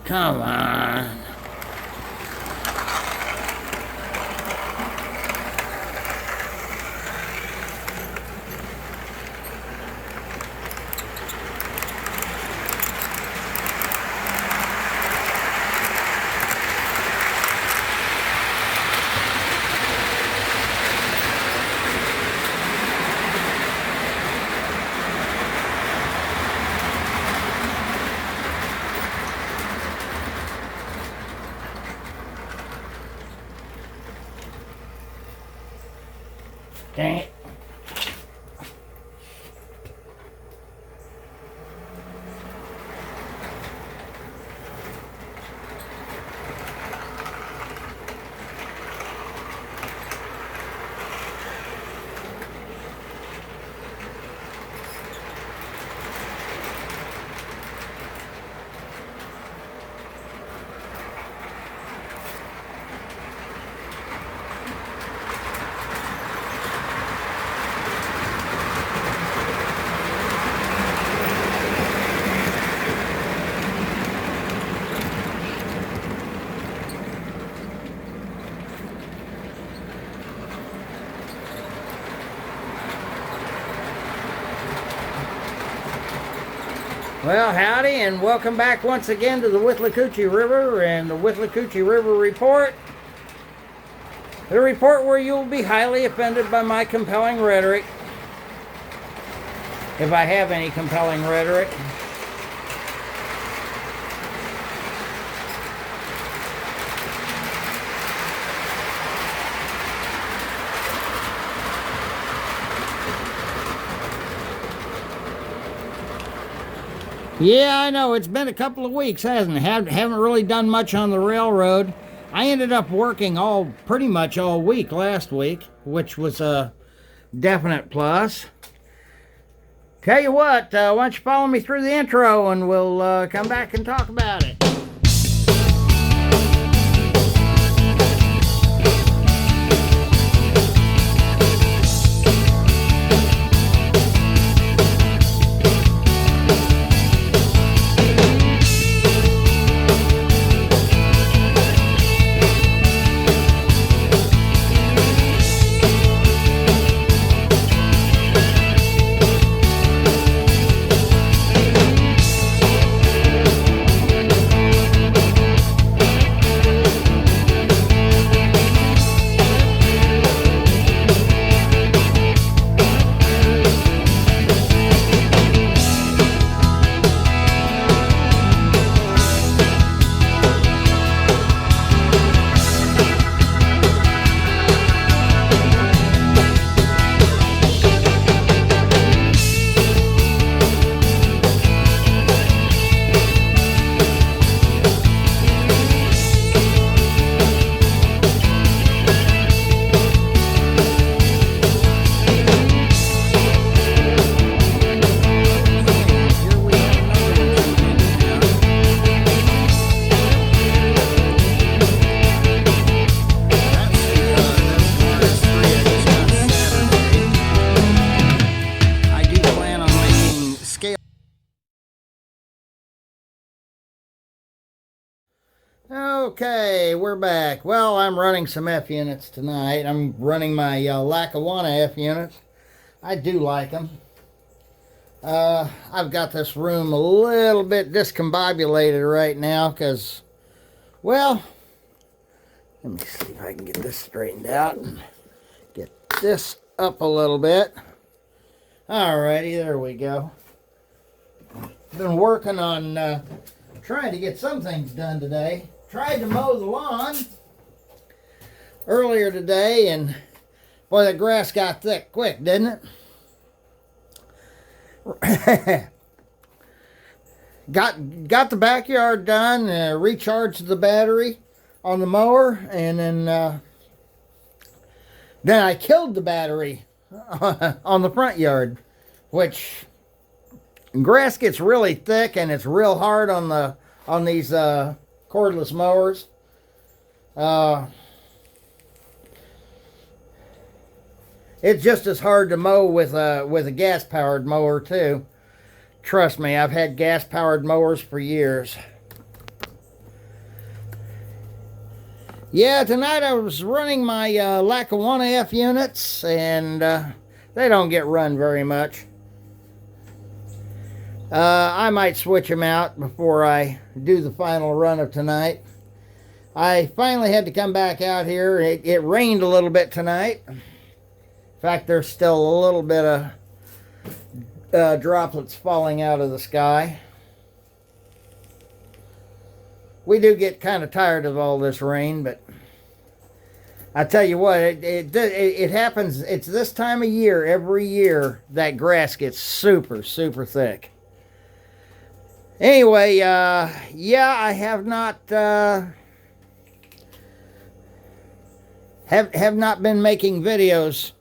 Come on. Dang it. Well, howdy, and welcome back once again to the Withlacoochee River and the Withlacoochee River Report. The report where you will be highly offended by my compelling rhetoric, if I have any compelling rhetoric. Yeah, I know. It's been a couple of weeks, hasn't it? Haven't really done much on the railroad. I ended up working pretty much all week last week, which was a definite plus. Tell you what, why don't you follow me through the intro and we'll come back and talk about it. Okay, we're back. Well, I'm running some F units tonight. I'm running my Lackawanna F units. I do like them. I've got this room a little bit discombobulated right now because, well, let me see if I can get this straightened out and get this up a little bit. Alrighty, there we go. Been working on trying to get some things done today. Tried to mow the lawn earlier today, and boy, the grass got thick quick, didn't it? got the backyard done, recharged the battery on the mower, and then I killed the battery on the front yard, which grass gets really thick and it's real hard on these cordless mowers. It's just as hard to mow with a gas-powered mower too. Trust me, I've had gas-powered mowers for years. Yeah, tonight I was running my Lackawanna F units, and they don't get run very much. I might switch them out before I do the final run of tonight. I finally had to come back out here. It rained a little bit tonight. In fact, there's still a little bit of droplets falling out of the sky. We do get kind of tired of all this rain, but I tell you what, it happens. It's this time of year, every year, that grass gets super, super thick. Anyway, yeah, I have not have not been making videos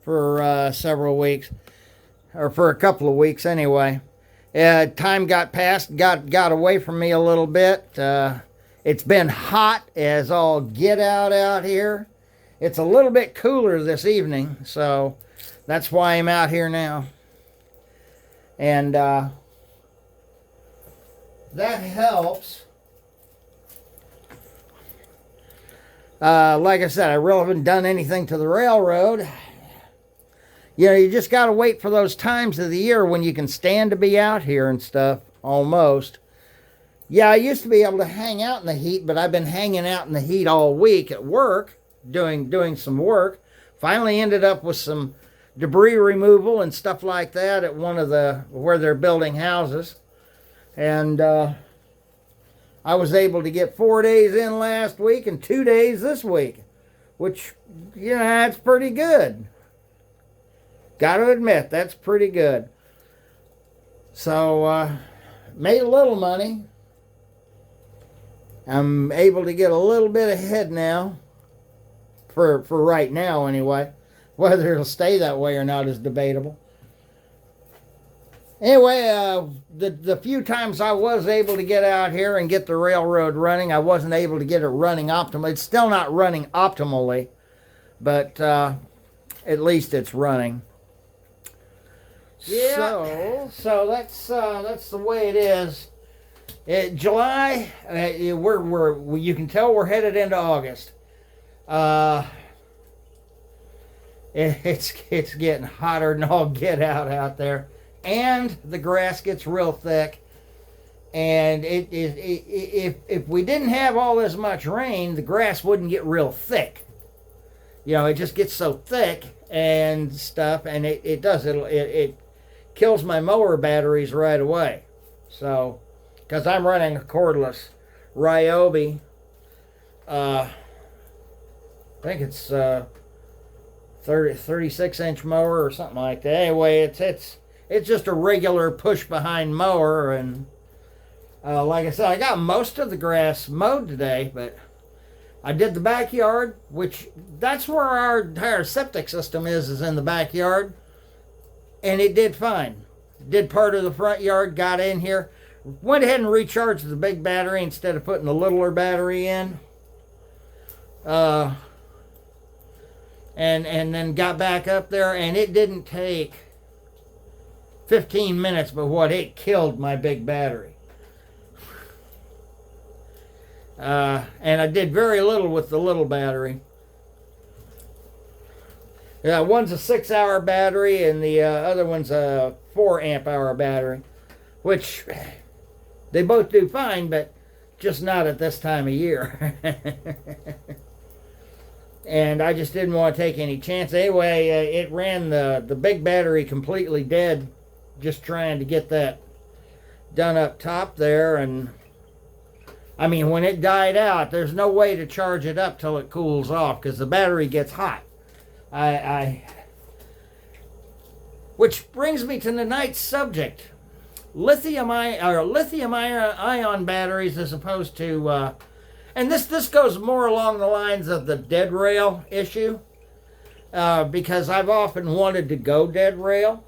for several weeks, or for a couple of weeks anyway. Time got away from me a little bit. It's been hot as all get out here. It's a little bit cooler this evening, so that's why I'm out here now. And that helps. Like I said, I really haven't done anything to the railroad. You know, you just got to wait for those times of the year when you can stand to be out here and stuff, almost. Yeah, I used to be able to hang out in the heat, but I've been hanging out in the heat all week at work, doing some work. Finally ended up with some debris removal and stuff like that at one of where they're building houses. And I was able to get 4 days in last week and 2 days this week, which, you know, that's pretty good. Got to admit, that's pretty good. So, made a little money. I'm able to get a little bit ahead now. For right now, anyway. Whether it'll stay that way or not is debatable. Anyway, the few times I was able to get out here and get the railroad running, I wasn't able to get it running optimally. It's still not running optimally, but at least it's running. Yeah. So that's the way it is. July, you can tell we're headed into August. It's getting hotter than all get out there, and the grass gets real thick. And if we didn't have all this much rain, the grass wouldn't get real thick. You know, it just gets so thick and stuff, and it kills my mower batteries right away. So, because I'm running a cordless Ryobi, I think it's 36-inch mower or something like that. Anyway, it's just a regular push behind mower, and like I said, I got most of the grass mowed today, but I did the backyard, which that's where our entire septic system is in the backyard. And it did fine. Did part of the front yard, got in here, went ahead and recharged the big battery instead of putting the littler battery in. And then got back up there, and it didn't take 15 minutes, but what, it killed my big battery. And I did very little with the little battery. Yeah, one's a 6-hour battery, and the other one's a 4-amp-hour battery, which they both do fine, but just not at this time of year. And I just didn't want to take any chance. Anyway, it ran the big battery completely dead, just trying to get that done up top there. And I mean, when it died out, there's no way to charge it up till it cools off, because the battery gets hot. Which brings me to tonight's subject: lithium-ion batteries, as opposed to, and this goes more along the lines of the dead rail issue, because I've often wanted to go dead rail.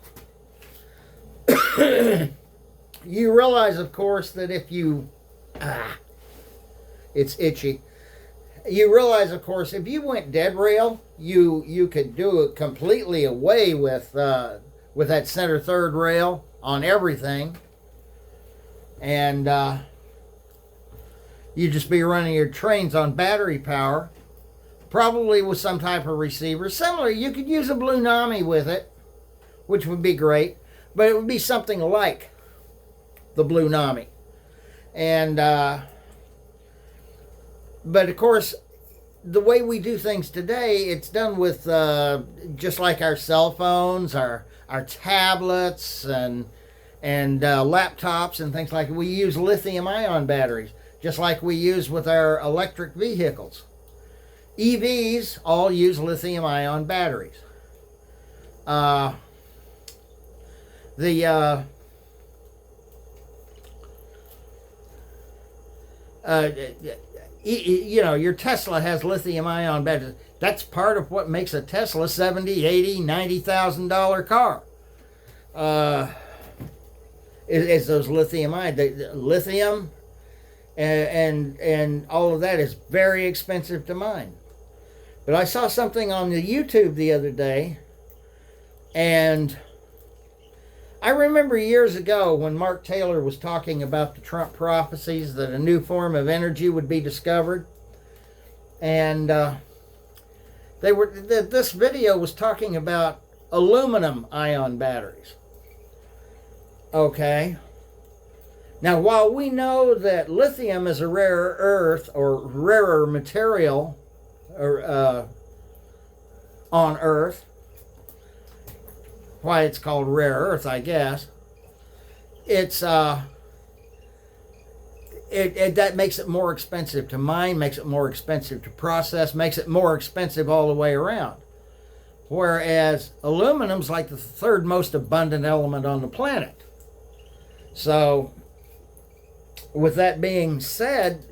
You realize, of course, that if you, it's itchy. You realize, of course, if you went dead rail, you could do it completely away with that center third rail on everything, and You'd just be running your trains on battery power, probably with some type of receiver. Similar, you could use a Blue Nami with it, which would be great, but it would be something like the Blue Nami. And, but of course, the way we do things today, it's done with just like our cell phones, our tablets, and laptops and things like that. We use lithium-ion batteries, just like we use with our electric vehicles. EVs all use lithium-ion batteries. You know, your Tesla has lithium-ion batteries. That's part of what makes a Tesla $70,000, $80,000, $90,000 car. Is those lithium-ion. Lithium and all of that is very expensive to mine. But I saw something on the YouTube the other day, and I remember years ago when Mark Taylor was talking about the Trump prophecies that a new form of energy would be discovered, and this video was talking about aluminum-ion batteries. Okay. Now, while we know that lithium is a rare earth or rarer material on Earth, why it's called rare earth, I guess. It's that makes it more expensive to mine, makes it more expensive to process, makes it more expensive all the way around. Whereas aluminum's like the third most abundant element on the planet. So, with that being said,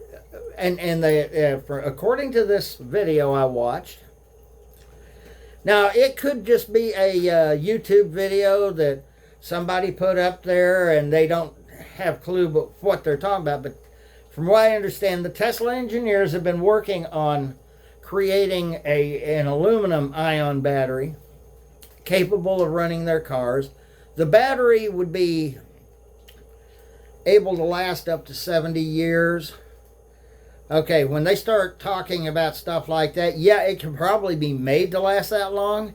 according to this video I watched. Now, it could just be a YouTube video that somebody put up there and they don't have a clue what they're talking about. But from what I understand, the Tesla engineers have been working on creating an aluminum-ion battery capable of running their cars. The battery would be able to last up to 70 years. Okay, when they start talking about stuff like that, yeah, it can probably be made to last that long.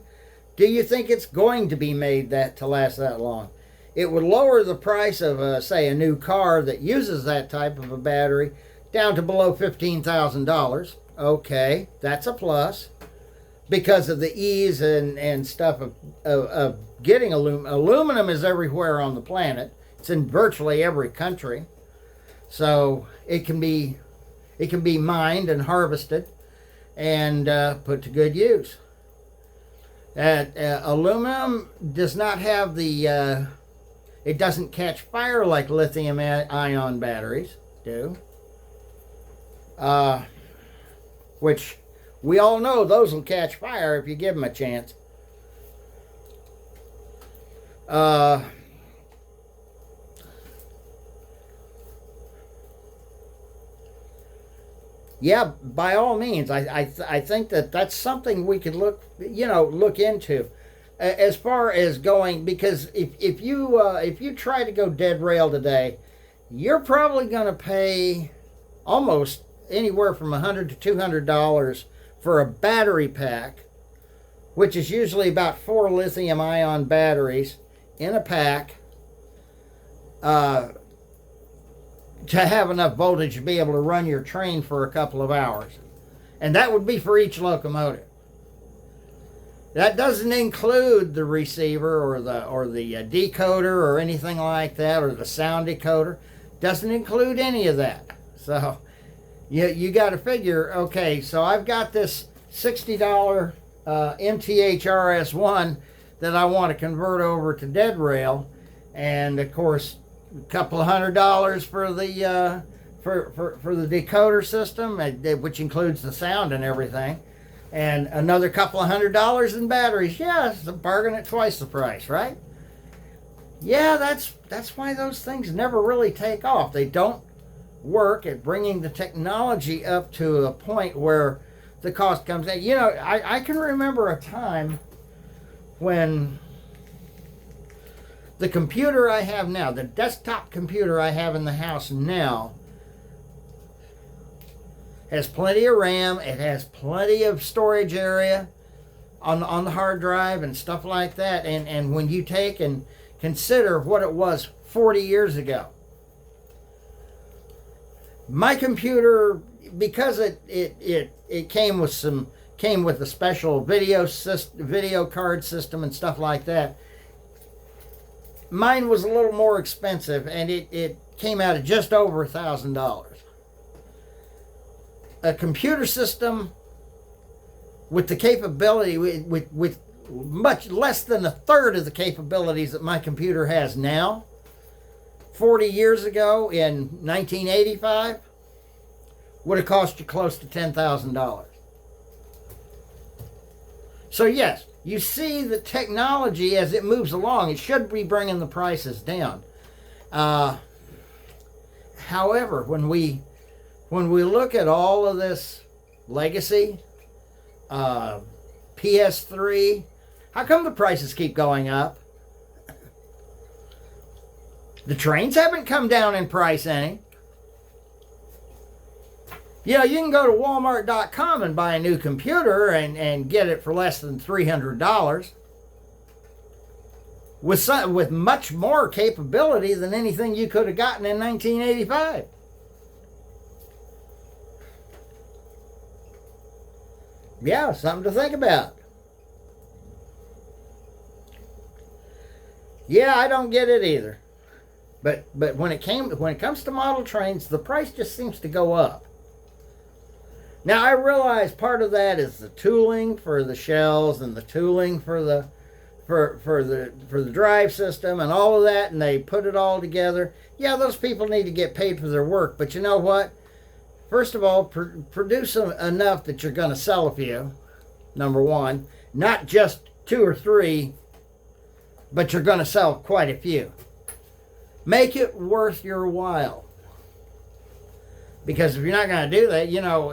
Do you think it's going to be made to last that long? It would lower the price of, say, a new car that uses that type of a battery down to below $15,000. Okay, that's a plus because of the ease and stuff of getting aluminum. Aluminum is everywhere on the planet. It's in virtually every country. So it can be mined and harvested and put to good use. Aluminum does not have it doesn't catch fire like lithium-ion batteries do. Which we all know those will catch fire if you give them a chance. Yeah, by all means, I think that's something we could look into, as far as going, because if you try to go dead rail today, you're probably going to pay almost anywhere from $100 to $200 for a battery pack, which is usually about 4 lithium-ion batteries in a pack. To have enough voltage to be able to run your train for a couple of hours. And that would be for each locomotive. That doesn't include the receiver or the decoder or anything like that, or the sound decoder. Doesn't include any of that. So you got to figure, okay, so I've got this $60 MTH RS1 that I want to convert over to dead rail, and of course a couple of $100 for the for the decoder system, which includes the sound and everything, and another couple of $100 in batteries. Yeah, it's a bargain at twice the price, right? Yeah, that's why those things never really take off. They don't work at bringing the technology up to a point where the cost comes in. You know, I can remember a time when the computer I have now, the desktop computer I have in the house now, Has plenty of RAM. It has plenty of storage area on the hard drive and stuff like that. And when you take and consider what it was 40 years ago, my computer, because it came with a special video card system and stuff like that. Mine was a little more expensive, and it came out at just over $1,000. A computer system with the capability, with much less than a third of the capabilities that my computer has now, 40 years ago in 1985, would have cost you close to $10,000. So yes, you see the technology as it moves along, it should be bringing the prices down. However, when we look at all of this legacy, PS3, how come the prices keep going up? The trains haven't come down in price any. You know, you can go to Walmart.com and buy a new computer and get it for less than $300 with much more capability than anything you could have gotten in 1985. Yeah, something to think about. Yeah, I don't get it either. But when it comes to model trains, the price just seems to go up. Now I realize part of that is the tooling for the shells and the tooling for the drive system and all of that, and they put it all together. Yeah, those people need to get paid for their work, but you know what? First of all, produce enough that you're going to sell a few, number one. Not just 2 or 3, but you're going to sell quite a few. Make it worth your while. Because if you're not going to do that, you know,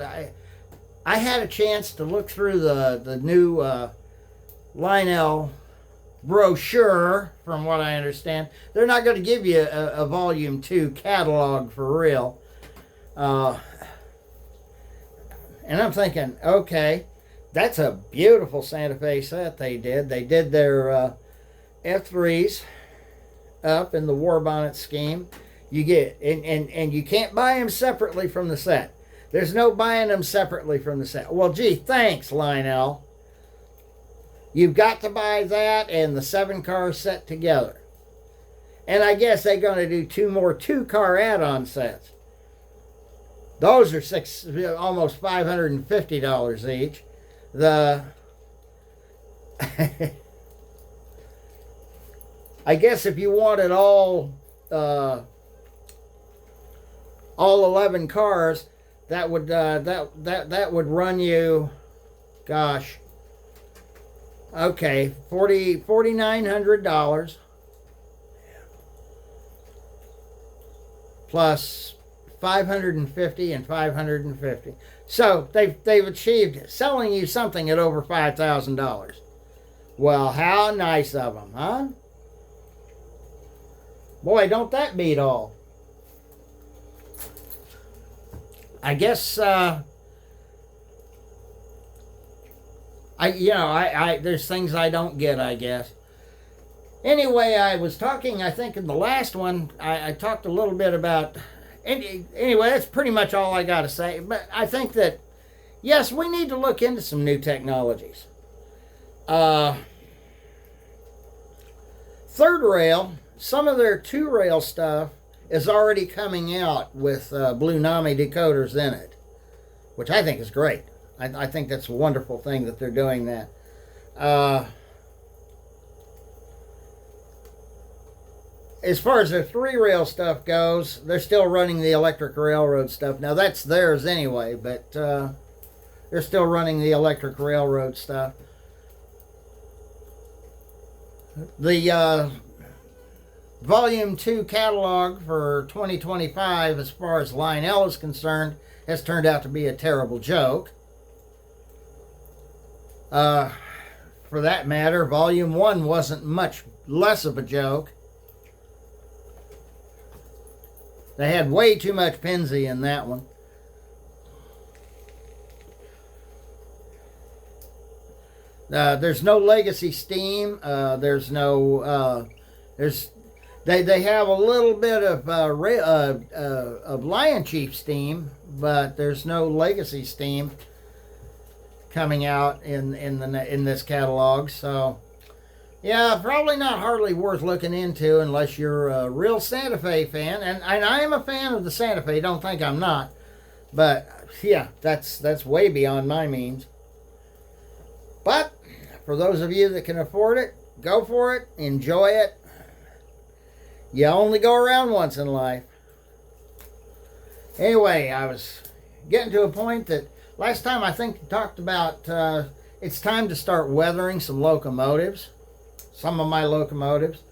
I had a chance to look through the new Lionel brochure, from what I understand. They're not going to give you a Volume 2 catalog for real. And I'm thinking, okay, that's a beautiful Santa Fe set they did. They did their F3s up in the war bonnet scheme. You get, and you can't buy them separately from the set. There's no buying them separately from the set. Well, gee, thanks, Lionel. You've got to buy that and the 7-car set together. And I guess they're going to do 2 more 2-car add-on sets. Those are almost $550 each. I guess if you wanted all 11 cars, that would run you, gosh, okay, $4,900 plus 550 and 550. So they've achieved selling you something at over $5,000. Well, how nice of them, huh? Boy, don't that beat all. I guess there's things I don't get, I guess. Anyway, I was talking, I think in the last one, I talked a little bit about, anyway, that's pretty much all I got to say. But I think that, yes, we need to look into some new technologies. Third Rail, some of their 2-rail stuff is already coming out with Blue Nami decoders in it, which I think is great. I think that's a wonderful thing that they're doing that. As far as their 3-rail stuff goes, they're still running the electric railroad stuff. Now, that's theirs anyway, but they're still running the electric railroad stuff. The Volume 2 catalog for 2025, as far as Lionel is concerned, has turned out to be a terrible joke. For that matter, Volume 1 wasn't much less of a joke. They had way too much Penzi in that one. There's no legacy steam. There's no there's they have a little bit of Lion Chief steam, but there's no legacy steam coming out in this catalog. So yeah, probably not hardly worth looking into unless you're a real Santa Fe fan, and I am a fan of the Santa Fe. Don't think I'm not, but yeah, that's way beyond my means. But for those of you that can afford it, go for it, enjoy it. You only go around once in life. Anyway, I was getting to a point that last time I think we talked about it's time to start weathering some locomotives, some of my locomotives.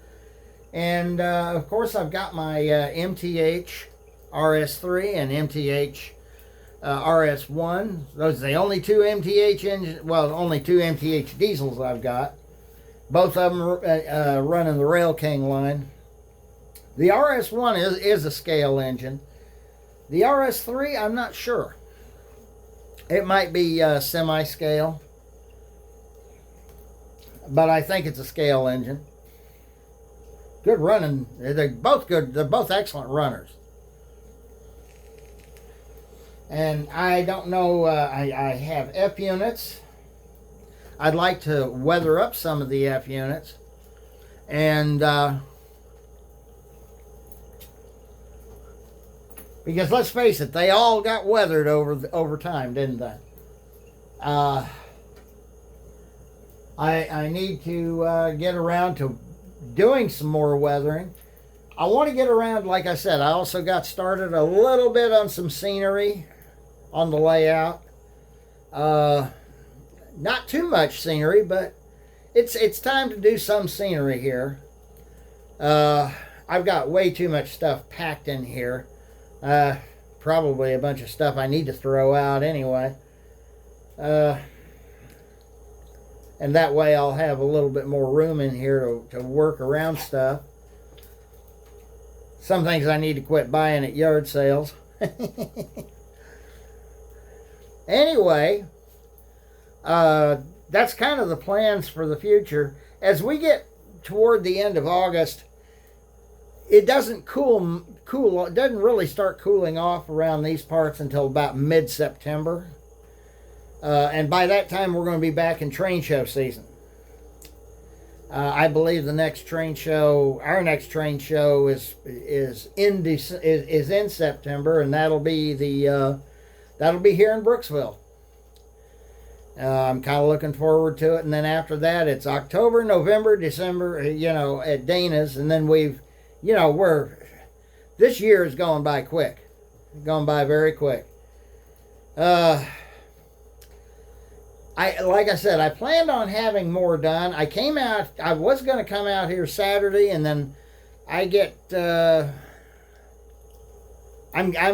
And of course I've got my MTH RS3 and MTH RS1. Those are the only two MTH engines, well, only two MTH diesels I've got. Both of them running the Rail King line. The RS1 is a scale engine. The RS3, I'm not sure. It might be semi-scale, but I think it's a scale engine. Good running. They're both good. They're both excellent runners. And I don't know, I have F units. I'd like to weather up some of the F units. And because let's face it, they all got weathered over time, didn't they? I need to get around to doing some more weathering. I want to get around, like I said, I also got started a little bit on some scenery on the layout. Not too much scenery, but it's time to do some scenery here. I've got way too much stuff packed in here. Probably a bunch of stuff I need to throw out anyway. And that way I'll have a little bit more room in here to work around stuff. Some things I need to quit buying at yard sales. Anyway, that's kind of the plans for the future. As we get toward the end of August, it doesn't it doesn't really start cooling off around these parts until about mid-September. And by that time, we're going to be back in train show season. I believe our next train show is in September, and that'll be here in Brooksville. I'm kind of looking forward to it, and then after that, it's October, November, December, at Dana's, and then this year is going by quick, going by very quick. Like I said, I planned on having more done. I was going to come out here Saturday, and then I'm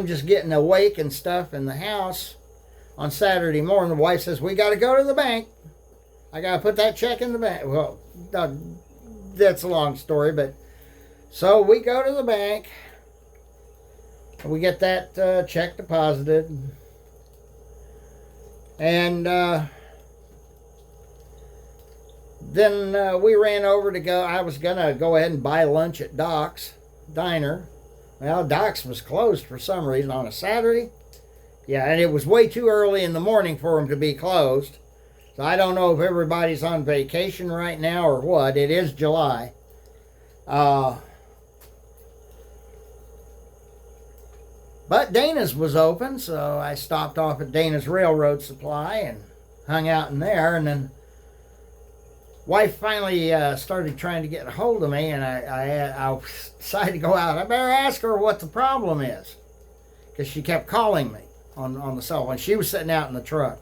just getting awake and stuff in the house on Saturday morning. The wife says, we got to go to the bank. I got to put that check in the bank. Well, that's a long story, but so we go to the bank. We get that check deposited. And then we ran over to go. I was going to go ahead and buy lunch at Doc's Diner. Well, Doc's was closed for some reason on a Saturday. Yeah, and it was way too early in the morning for them to be closed. So I don't know if everybody's on vacation right now or what. It is July. But Dana's was open, so I stopped off at Dana's Railroad Supply and hung out in there. And then wife finally started trying to get a hold of me, and I decided to go out. I better ask her what the problem is, because she kept calling me on the cell phone. She was sitting out in the truck.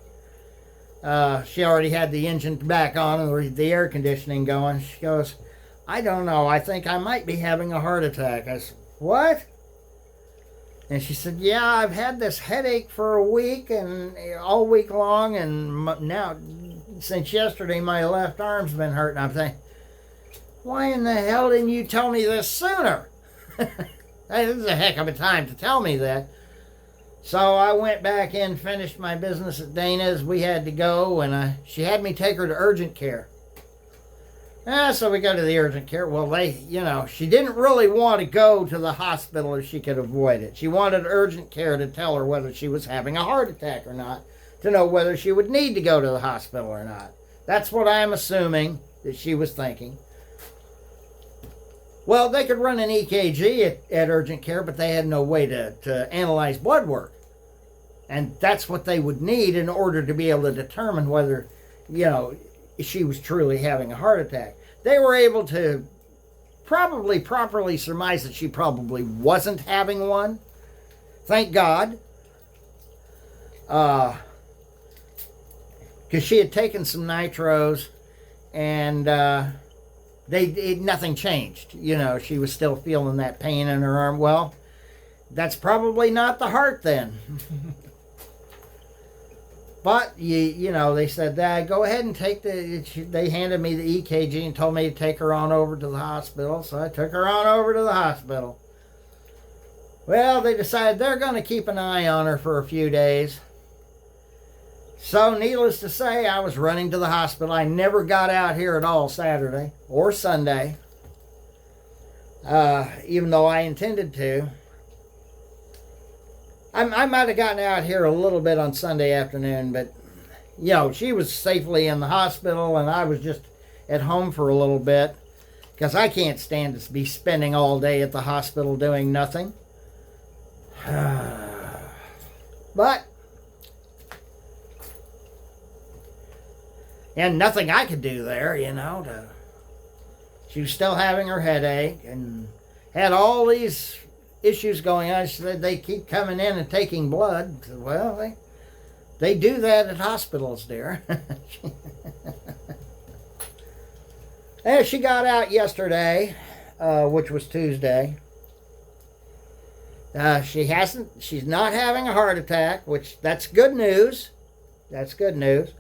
She already had the engine back on and the air conditioning going. She goes, I don't know. I think I might be having a heart attack. I said, what? And she said, yeah, I've had this headache for a week and all week long, and now since yesterday my left arm's been hurting. I'm thinking, why in the hell didn't you tell me this sooner? Hey, this is a heck of a time to tell me that. So I went back in, finished my business at Dana's. We had to go, and she had me take her to urgent care. So we go to the urgent care. Well, she didn't really want to go to the hospital if she could avoid it. She wanted urgent care to tell her whether she was having a heart attack or not, to know whether she would need to go to the hospital or not. That's what I'm assuming that she was thinking. Well, they could run an EKG at urgent care, but they had no way to analyze blood work. And that's what they would need in order to be able to determine whether, she was truly having a heart attack. They were able to probably properly surmise that she probably wasn't having one. Thank God. Because she had taken some nitros and nothing changed. She was still feeling that pain in her arm. Well, that's probably not the heart then. But, they said, go ahead and take they handed me the EKG and told me to take her on over to the hospital. So I took her on over to the hospital. Well, they decided they're going to keep an eye on her for a few days. So, needless to say, I was running to the hospital. I never got out here at all Saturday or Sunday, even though I intended to. I might have gotten out here a little bit on Sunday afternoon, but, she was safely in the hospital, and I was just at home for a little bit, because I can't stand to be spending all day at the hospital doing nothing. But, and nothing I could do there, she was still having her headache, and had all these issues going on. She said they keep coming in and taking blood. Well, they do that at hospitals, dear. And she got out yesterday, which was Tuesday. She's not having a heart attack, which that's good news. That's good news.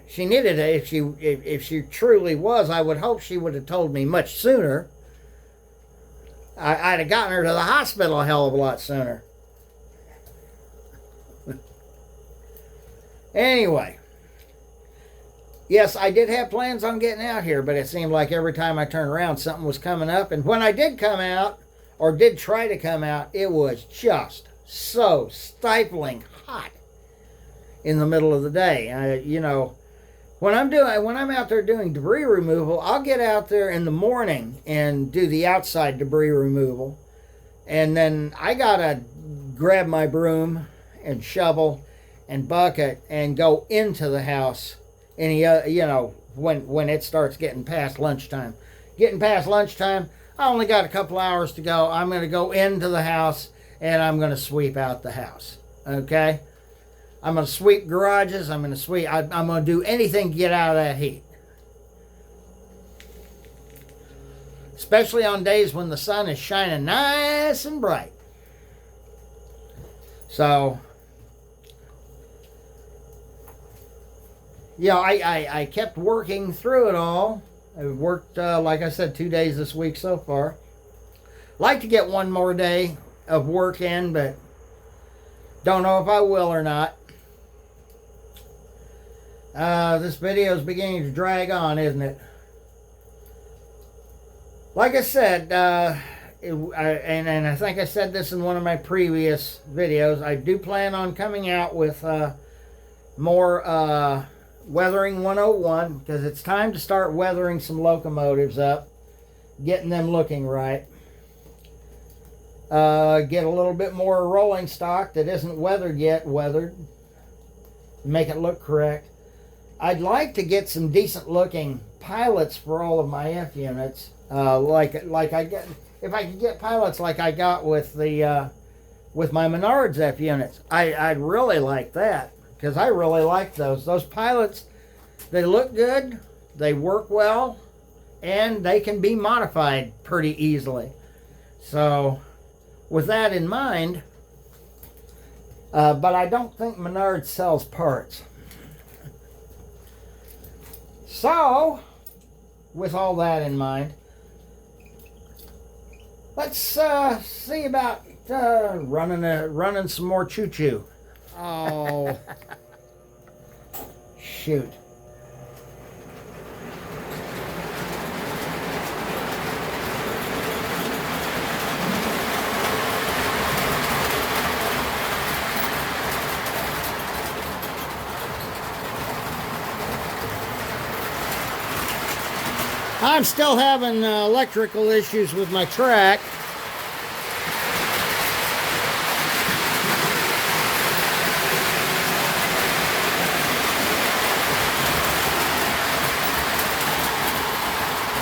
She needed it. If she truly was, I would hope she would have told me much sooner. I'd have gotten her to the hospital a hell of a lot sooner. Anyway. Yes, I did have plans on getting out here, but it seemed like every time I turned around, something was coming up. And when I did come out, or did try to come out, it was just so stifling hot in the middle of the day. When I'm out there doing debris removal, I'll get out there in the morning and do the outside debris removal. And then I gotta grab my broom and shovel and bucket and go into the house when it starts getting past lunchtime. Getting past lunchtime, I only got a couple hours to go. I'm gonna go into the house and I'm gonna sweep out the house. Okay? I'm going to sweep garages. I'm going to do anything to get out of that heat. Especially on days when the sun is shining nice and bright. So, I kept working through it all. I've worked, like I said, 2 days this week so far. Like to get one more day of work in, but don't know if I will or not. This video is beginning to drag on, isn't it? Like I said, and I think I said this in one of my previous videos, I do plan on coming out with more Weathering 101, because it's time to start weathering some locomotives up, getting them looking right. Get a little bit more rolling stock that isn't weathered yet, make it look correct. I'd like to get some decent looking pilots for all of my F units. Like I get, if I could get pilots like I got with the with my Menards F units, I'd really like that, because I really like those. Those pilots, they look good, they work well, and they can be modified pretty easily. So, with that in mind, but I don't think Menards sells parts. So, with all that in mind, let's see about running some more choo-choo. Oh, shoot. I'm still having electrical issues with my track.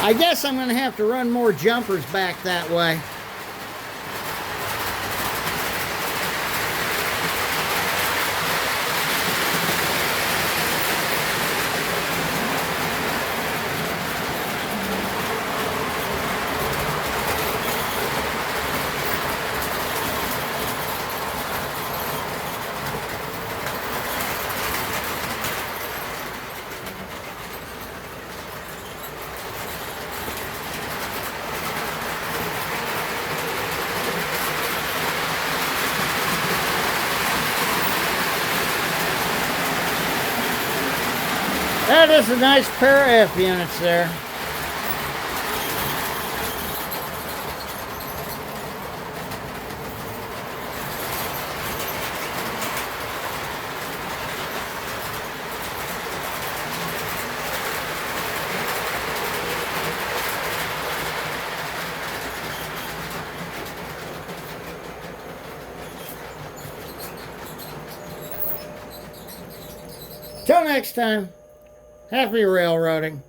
I guess I'm going to have to run more jumpers back that way. That is a nice pair of F units there. Till next time. Happy railroading.